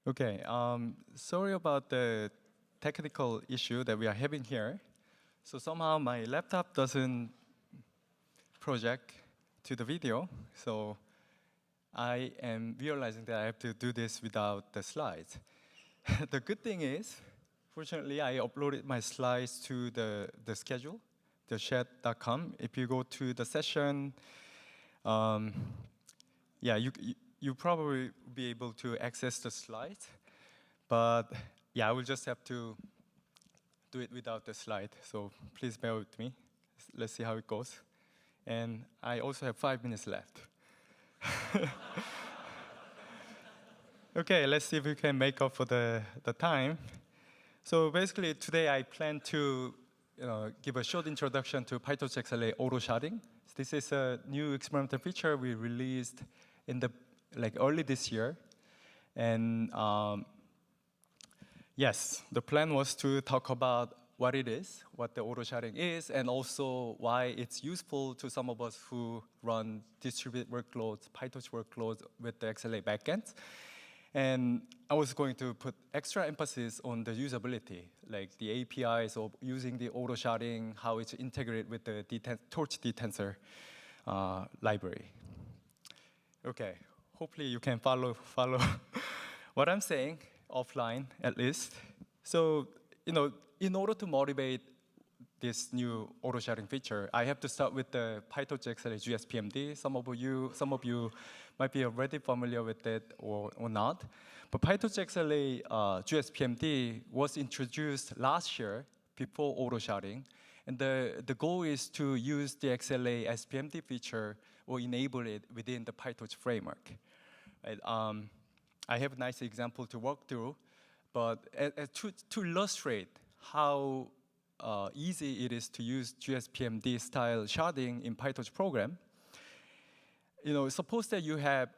Okay, sorry about the technical issue that we are having here. So somehow my laptop doesn't project to the video, so I am realizing that I have to do this without the slides. The good thing is, fortunately, I uploaded my slides to the schedule, the shed.com. If you go to the session, yeah, you probably be able to access the slides, but yeah, I will just have to do it without the slide. So please bear with me. Let's see how it goes. And I also have 5 minutes left. Okay, let's see if we can make up for the time. So basically, today I plan to give a short introduction to PyTorch XLA Auto-Sharding. This is a new experimental feature we released in the early this year. And yes, the plan was to talk about what it is, what the auto-sharding is, and also why it's useful to some of us who run distributed workloads, PyTorch workloads with the XLA backend. And I was going to put extra emphasis on the usability, like the APIs of using the auto-sharding, how it's integrated with the torch detensor library. Okay, hopefully you can follow what I'm saying offline at least. So, in order to motivate this new auto-sharding feature, I have to start with the PyTorch XLA GSPMD. Some of you might be already familiar with it or not. But PyTorch XLA GSPMD was introduced last year before auto-sharding. And the goal is to use the XLA SPMD feature or enable it within the PyTorch framework. Right? I have a nice example to walk through, but to illustrate how easy it is to use GSPMD style sharding in PyTorch program, suppose that you have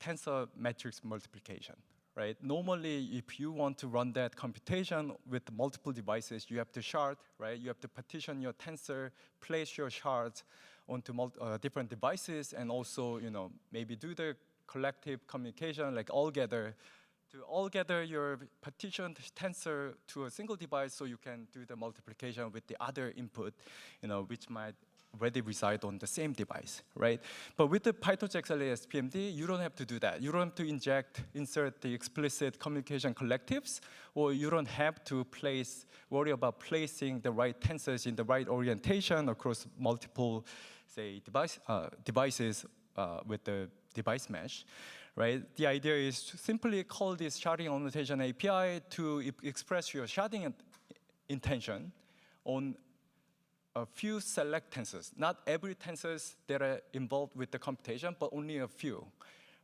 tensor matrix multiplication, right? Normally, if you want to run that computation with multiple devices, you have to shard, right? You have to partition your tensor, place your shards onto different devices, and also, maybe do the collective communication, like all gather your partitioned tensor to a single device so you can do the multiplication with the other input, which might already reside on the same device, right? But with the PyTorch XLA SPMD, you don't have to do that. You don't have to insert the explicit communication collectives, or you don't have to worry about placing the right tensors in the right orientation across multiple, say, devices with the device mesh. Right? The idea is to simply call this sharding annotation API to express your sharding intention on a few select tensors. Not every tensors that are involved with the computation, but only a few.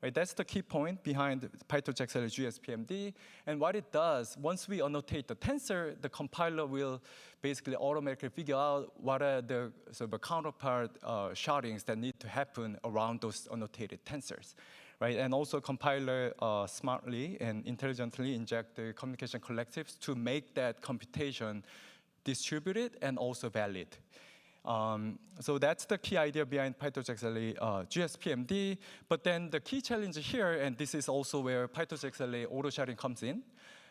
Right? That's the key point behind PyTorch XLA GSPMD. And what it does, once we annotate the tensor, the compiler will basically automatically figure out what are the sort of counterpart shardings that need to happen around those annotated tensors. Right? And also compiler smartly and intelligently inject the communication collectives to make that computation distributed and also valid. So that's the key idea behind PyTorch XLA GSPMD. But then the key challenge here, and this is also where PyTorch XLA auto-sharding comes in,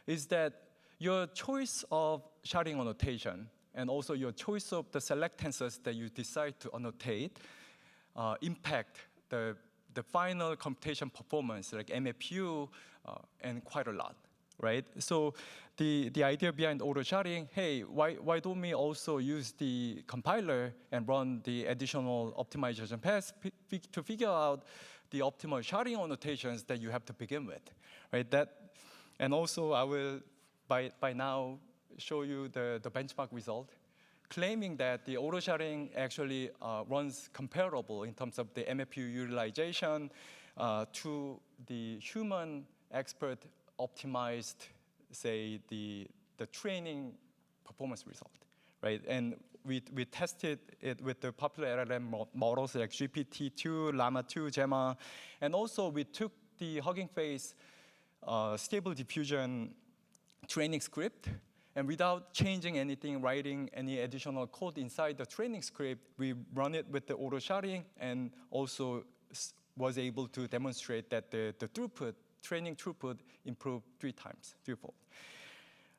is that your choice of sharding annotation and also your choice of the select tensors that you decide to annotate impact the final computation performance, like MAPU, and quite a lot, right? So the idea behind auto-sharding, hey, why don't we also use the compiler and run the additional optimization paths to figure out the optimal sharding annotations that you have to begin with, right? And also I will, by now, show you the benchmark result, claiming that the auto-sharding actually runs comparable in terms of the MAPU utilization to the human expert optimized, say, the training performance result, right? And we tested it with the popular LLM models like GPT-2, Llama-2, Gemma, and also we took the Hugging Face stable diffusion training script, and without changing anything, writing any additional code inside the training script, we run it with the auto-sharding and also was able to demonstrate that the throughput training throughput improved threefold,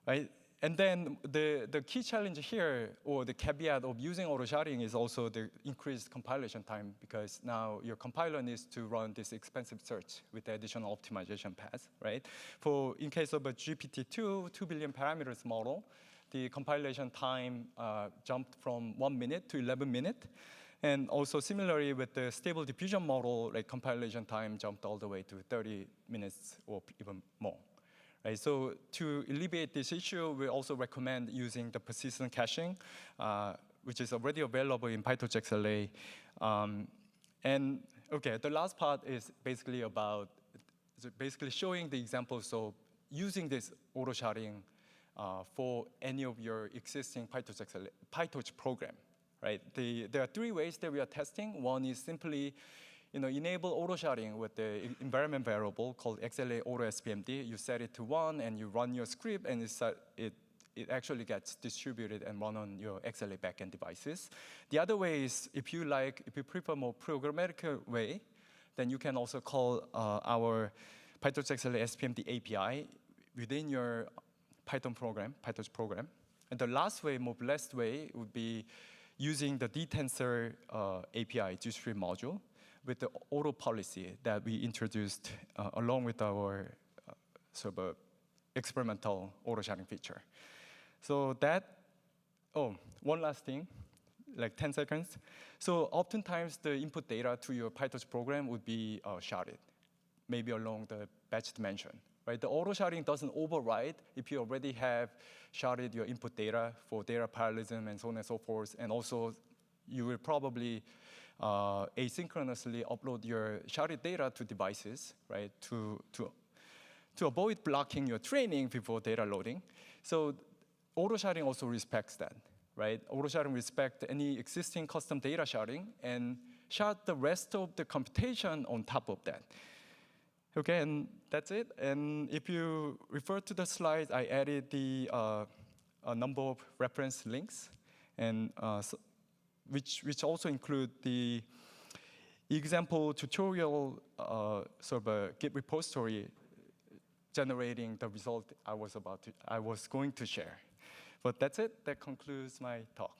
right? And then the key challenge here, or the caveat of using auto-sharding, is also the increased compilation time, because now your compiler needs to run this expensive search with the additional optimization paths, right? In case of a GPT-2, 2 billion parameters model, the compilation time jumped from 1 minute to 11 minutes. And also similarly with the stable diffusion model, like compilation time jumped all the way to 30 minutes or even more. Right, so to alleviate this issue, we also recommend using the persistent caching, which is already available in PyTorch XLA. And okay, the last part is basically about showing the examples of using this auto-sharding for any of your existing PyTorch program. Right? There are 3 ways that we are testing. One is simply enable auto-sharding with the environment variable called XLA Auto SPMD. You set it to 1, and you run your script, and it actually gets distributed and run on your XLA backend devices. The other way is, if you prefer more programmatic way, then you can also call our PyTorch XLA SPMD API within your PyTorch program. And the last way, more blessed way, would be using the dtensor API GSPMD module with the auto policy that we introduced along with our sort of experimental auto-sharding feature. So one last thing, like 10 seconds. So oftentimes the input data to your PyTorch program would be sharded, maybe along the batch dimension. Right? The auto-sharding doesn't override if you already have sharded your input data for data parallelism and so on and so forth. And also, you will probably asynchronously upload your sharded data to devices, right? To avoid blocking your training before data loading. So auto-sharding also respects that, right? Auto-sharding respects any existing custom data sharding and shard the rest of the computation on top of that. Okay, and that's it. And if you refer to the slides, I added a number of reference links, and which also include the example tutorial sort of a Git repository generating the result I was going to share. But that's it. That concludes my talk.